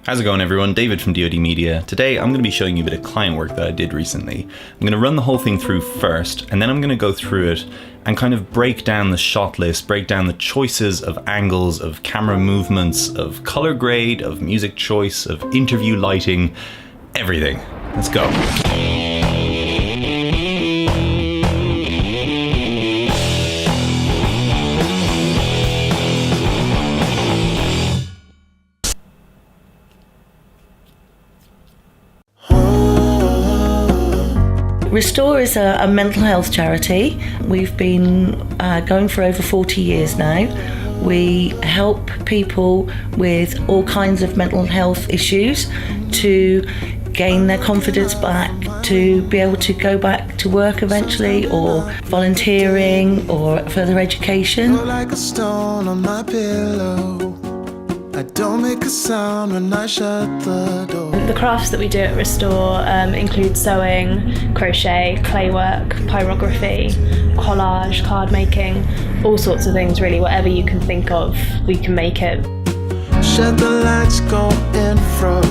How's it going, everyone? David from dodmedia. Today I'm going to be showing you a bit of client work that I did recently. I'm going to run the whole thing through first, and then I'm going to go through it and kind of break down the shot list, break down the choices of angles, of camera movements, of color grade, of music choice, of interview lighting, everything. Let's go. Restore is a mental health charity. We've been going for over 40 years now. We help people with all kinds of mental health issues to gain their confidence back, to be able to go back to work eventually, or volunteering, or further education. Like a stone on my pillow. I don't make a sound when I shut the door. The crafts that we do at Restore include sewing, crochet, clay work, pyrography, collage, card making, all sorts of things really. Whatever you can think of, we can make it. Shut the lights, go infrared.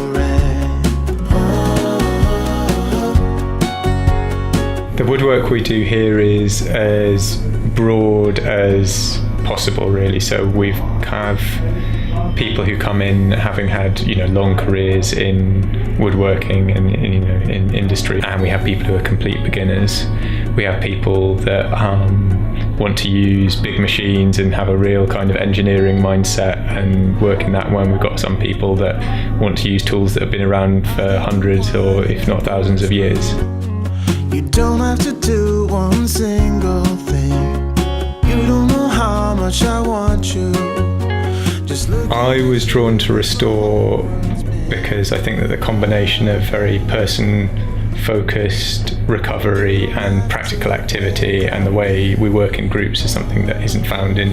The woodwork we do here is as broad as possible, really. So we have people who come in having had long careers in woodworking and in industry, and we have people who are complete beginners. We have people that want to use big machines and have a real kind of engineering mindset and work in that one. We've got some people that want to use tools that have been around for hundreds or if not thousands of years. You don't have to do one single thing. You don't know how much I want you. I was drawn to Restore because I think that the combination of very person-focused recovery and practical activity and the way we work in groups is something that isn't found in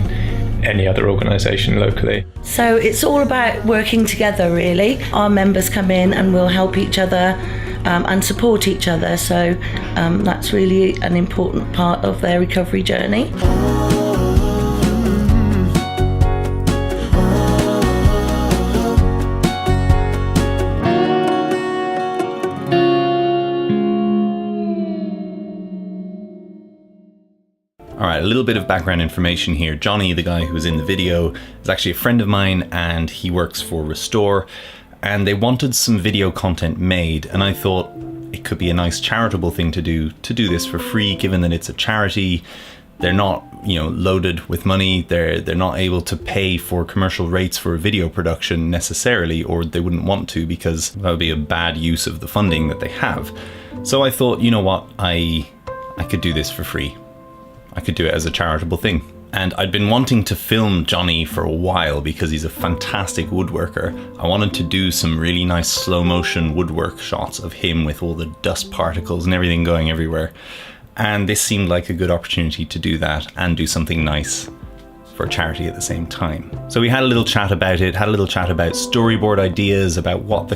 any other organisation locally. So it's all about working together, really. Our members come in and we'll help each other and support each other. So that's really an important part of their recovery journey. Alright, a little bit of background information here. Johnny, the guy who was in the video, is actually a friend of mine and he works for Restore, and they wanted some video content made, and I thought it could be a nice charitable thing to do this for free, given that it's a charity. They're not, loaded with money. They're not able to pay for commercial rates for video production necessarily, or they wouldn't want to, because that would be a bad use of the funding that they have. So I thought, you know what, I could do this for free. I could do it as a charitable thing. And I'd been wanting to film Johnny for a while because he's a fantastic woodworker. I wanted to do some really nice slow motion woodwork shots of him with all the dust particles and everything going everywhere. And this seemed like a good opportunity to do that and do something nice for a charity at the same time. So we had a little chat about it, had a little chat about storyboard ideas, about what the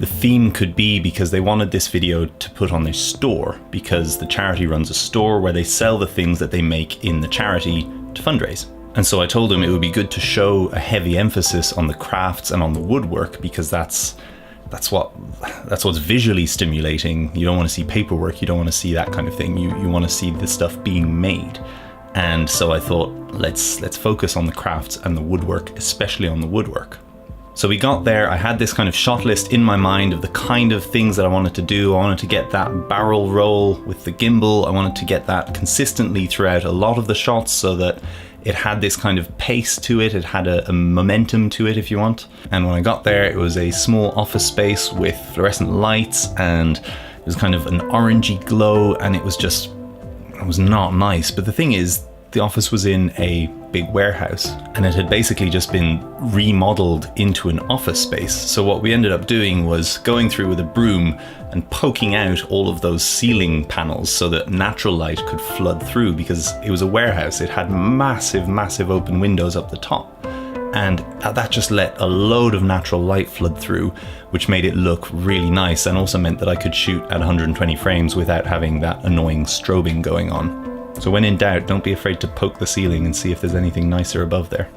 theme could be, because they wanted this video to put on their store, because the charity runs a store where they sell the things that they make in the charity to fundraise. And so I told them it would be good to show a heavy emphasis on the crafts and on the woodwork, because that's what's visually stimulating. You don't want to see paperwork, you don't want to see that kind of thing. You want to see the stuff being made. And so I thought, let's focus on the crafts and the woodwork, especially on the woodwork. So we got there, I had this kind of shot list in my mind of the kind of things that I wanted to do. I wanted to get that barrel roll with the gimbal. I wanted to get that consistently throughout a lot of the shots so that it had this kind of pace to it. It had a momentum to it, if you want. And when I got there, it was a small office space with fluorescent lights, and it was kind of an orangey glow, and it was not nice. But the thing is, the office was in a big warehouse, and it had basically just been remodeled into an office space. So what we ended up doing was going through with a broom and poking out all of those ceiling panels so that natural light could flood through, because it was a warehouse. It had massive open windows up the top, and that just let a load of natural light flood through, which made it look really nice, and also meant that I could shoot at 120 frames without having that annoying strobing going on. So when in doubt, don't be afraid to poke the ceiling and see if there's anything nicer above there.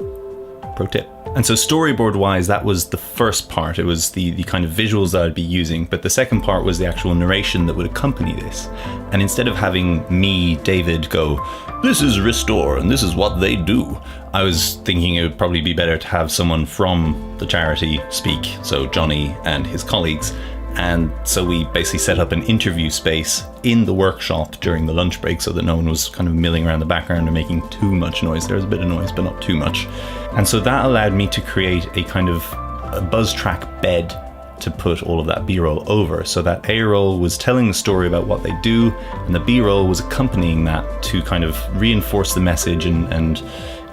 pro tip. And so storyboard wise, that was the first part. It was the kind of visuals that I'd be using, but the second part was the actual narration that would accompany this. And instead of having me, David, go, "This is Restore and this is what they do," I was thinking it would probably be better to have someone from the charity speak, so Johnny and his colleagues. And so we basically set up an interview space in the workshop during the lunch break so that no one was kind of milling around the background and making too much noise. There was a bit of noise, but not too much. And so that allowed me to create a kind of a buzz track bed to put all of that B-roll over. So that A-roll was telling the story about what they do, and the B-roll was accompanying that to kind of reinforce the message and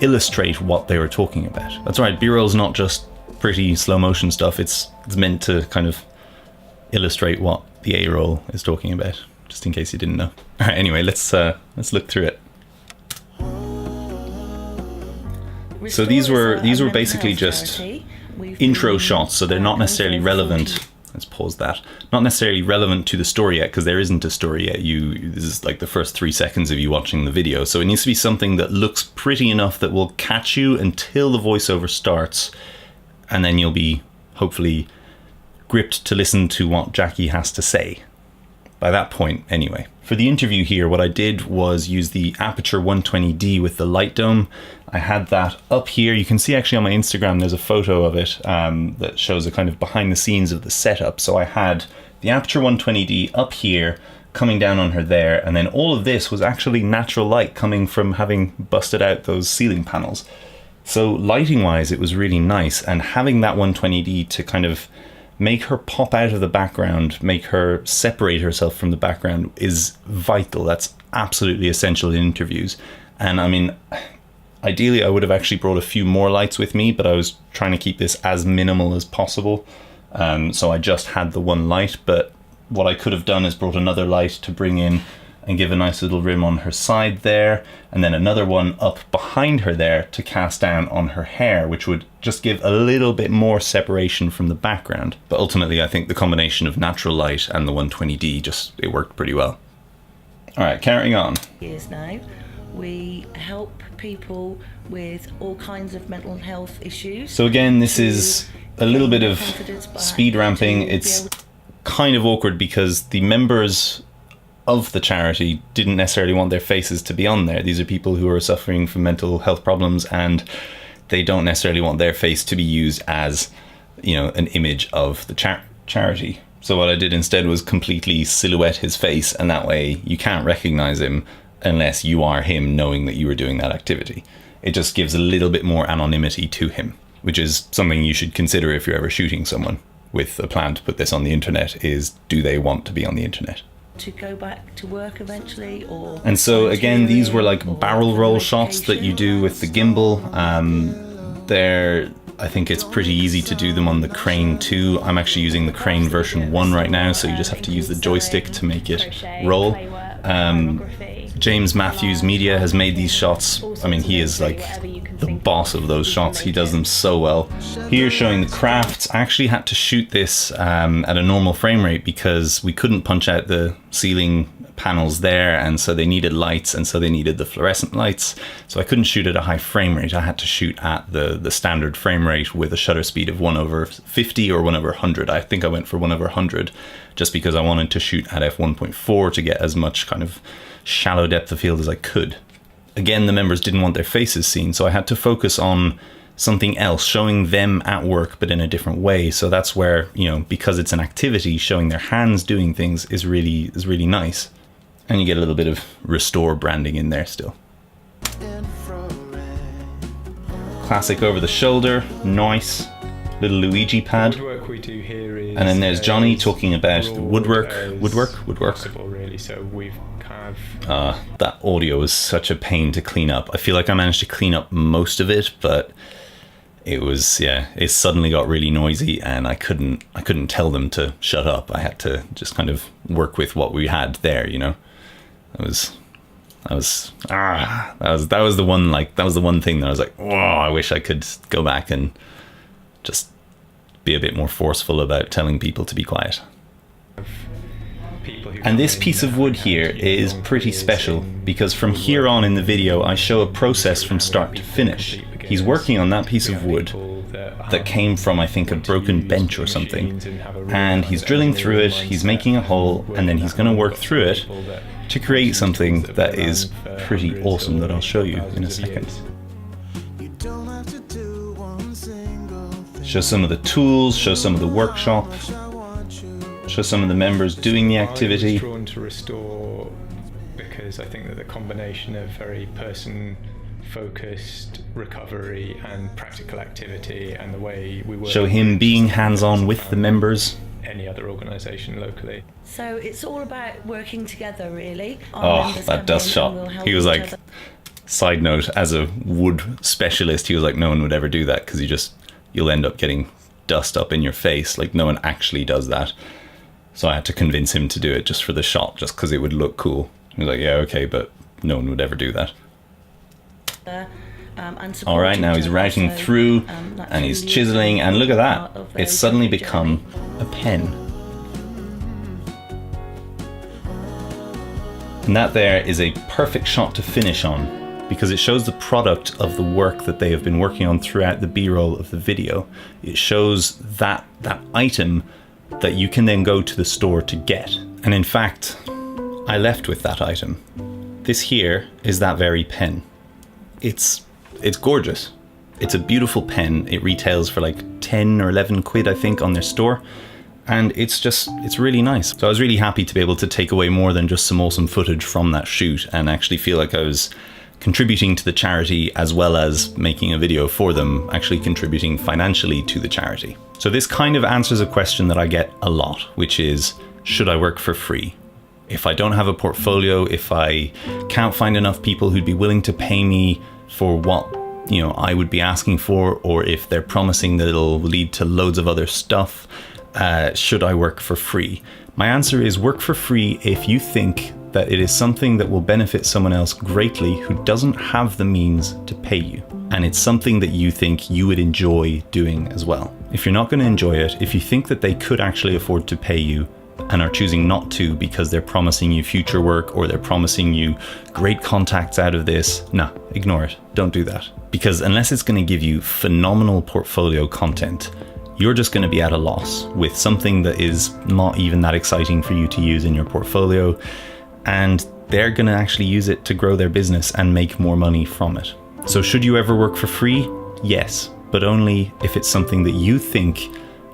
illustrate what they were talking about. That's right, B-roll is not just pretty slow motion stuff. It's meant to kind of illustrate what the A-roll is talking about, just in case you didn't know. All right, anyway, let's look through it. So these were basically just intro shots, so they're not necessarily relevant. Let's pause that. Not necessarily relevant to the story yet, because there isn't a story yet. This is like the first 3 seconds of you watching the video. So it needs to be something that looks pretty enough that will catch you until the voiceover starts, and then you'll be hopefully gripped to listen to what Jackie has to say. By that point, anyway. For the interview here, what I did was use the Aperture 120D with the light dome. I had that up here. You can see actually on my Instagram, there's a photo of it that shows a kind of behind the scenes of the setup. So I had the Aperture 120D up here, coming down on her there, and then all of this was actually natural light coming from having busted out those ceiling panels. So lighting wise, it was really nice, and having that 120D to kind of make her pop out of the background, make her separate herself from the background is vital. That's absolutely essential in interviews. And I mean, ideally I would have actually brought a few more lights with me, but I was trying to keep this as minimal as possible. So I just had the one light, but what I could have done is brought another light to bring in and give a nice little rim on her side there, and then another one up behind her there to cast down on her hair, which would just give a little bit more separation from the background. But ultimately, I think the combination of natural light and the 120D it worked pretty well. All right, carrying on. Years now, we help people with all kinds of mental health issues. So again, this is a little bit of speed ramping. It's kind of awkward because the members of the charity didn't necessarily want their faces to be on there. These are people who are suffering from mental health problems, and they don't necessarily want their face to be used as, you know, an image of the charity. So what I did instead was completely silhouette his face, and that way you can't recognize him unless you are him, knowing that you were doing that activity. It just gives a little bit more anonymity to him, which is something you should consider if you're ever shooting someone with a plan to put this on the internet. Is, do they want to be on the internet? To go back to work eventually, or... And so again, these were like barrel roll shots that you do with the gimbal. I think it's pretty easy to do them on the Crane 2. I'm actually using the Crane version 1 right now, so you just have to use the joystick to make it roll. James Matthews Media has made these shots. I mean, he is like the boss of those shots. He does them so well. Here showing the crafts. I actually had to shoot this at a normal frame rate because we couldn't punch out the ceiling panels there, and so they needed lights, and so they needed the fluorescent lights. So I couldn't shoot at a high frame rate. I had to shoot at the standard frame rate with a shutter speed of 1/50 or 1/100. I think I went for 1/100 just because I wanted to shoot at f1.4 to get as much kind of shallow depth of field as I could. Again, the members didn't want their faces seen, so I had to focus on something else, showing them at work but in a different way. So that's where, you know, because it's an activity, showing their hands doing things is really nice. And you get a little bit of Restore branding in there still. Classic over the shoulder, nice. Little Luigi pad. Woodwork we do here is, and then there's Johnny talking about woodwork. Really, so we've kind of... that audio is such a pain to clean up. I feel like I managed to clean up most of it, but it was, yeah, it suddenly got really noisy, and I couldn't tell them to shut up. I had to just kind of work with what we had there, you know. That was the one thing that I was like, oh, I wish I could go back and just be a bit more forceful about telling people to be quiet. And this piece of wood here is pretty special because from here on in the video I show a process from start to finish. He's working on that piece of wood that came from, I think, a broken bench or something. And he's drilling through it, he's making a hole, and then he's going to work through it to create something that is pretty awesome that I'll show you in a second. Show some of the tools, show some of the workshop, show some of the members doing the activity. I was drawn to Restore because I think that the combination of very person-focused recovery and practical activity and the way we work. Show him being hands-on with the members. Any other organisation locally. So it's all about working together, really. Oh, that dust shot. He was like, side note, as a wood specialist, he was like, no one would ever do that because you'll end up getting dust up in your face. Like, no one actually does that. So I had to convince him to do it just for the shot, just because it would look cool. He was like, yeah, okay, but no one would ever do that. All right, now he's writing through and he's chiseling, and look at that. It's suddenly become a pen. And that there is a perfect shot to finish on, because it shows the product of the work that they have been working on throughout the B-roll of the video. It shows that item that you can then go to the store to get. And in fact, I left with that item. This here is that very pen. It's gorgeous. It's a beautiful pen. It retails for like 10 or 11 quid, I think, on their store. And it's really nice. So I was really happy to be able to take away more than just some awesome footage from that shoot and actually feel like I was contributing to the charity as well as making a video for them, actually contributing financially to the charity. So this kind of answers a question that I get a lot, which is, should I work for free? If I don't have a portfolio, if I can't find enough people who'd be willing to pay me for what I would be asking for, or if they're promising that it'll lead to loads of other stuff, should I work for free? My answer is work for free if you think that it is something that will benefit someone else greatly who doesn't have the means to pay you. And it's something that you think you would enjoy doing as well. If you're not going to enjoy it, if you think that they could actually afford to pay you and are choosing not to because they're promising you future work or they're promising you great contacts out of this, nah, ignore it. Don't do that. Because unless it's going to give you phenomenal portfolio content, you're just going to be at a loss with something that is not even that exciting for you to use in your portfolio, and they're going to actually use it to grow their business and make more money from it. So should you ever work for free? Yes, but only if it's something that you think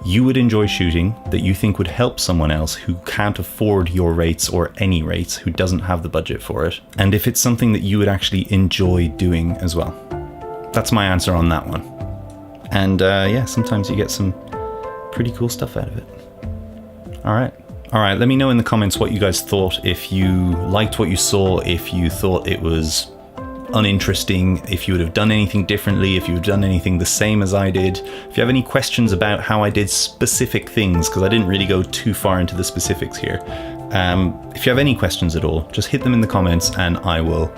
you would enjoy shooting, that you think would help someone else who can't afford your rates or any rates, who doesn't have the budget for it, and if it's something that you would actually enjoy doing as well. That's my answer on that one. And yeah, sometimes you get some pretty cool stuff out of it. All right, let me know in the comments what you guys thought, if you liked what you saw, if you thought it was uninteresting, if you would have done anything differently, if you would have done anything the same as I did, if you have any questions about how I did specific things, because I didn't really go too far into the specifics here. If you have any questions at all, just hit them in the comments and I will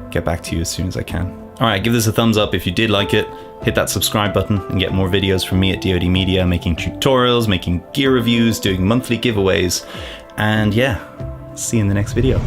get back to you as soon as I can. All right, give this a thumbs up if you did like it. Hit that subscribe button and get more videos from me at dodmedia, making tutorials, making gear reviews, doing monthly giveaways. And yeah, see you in the next video.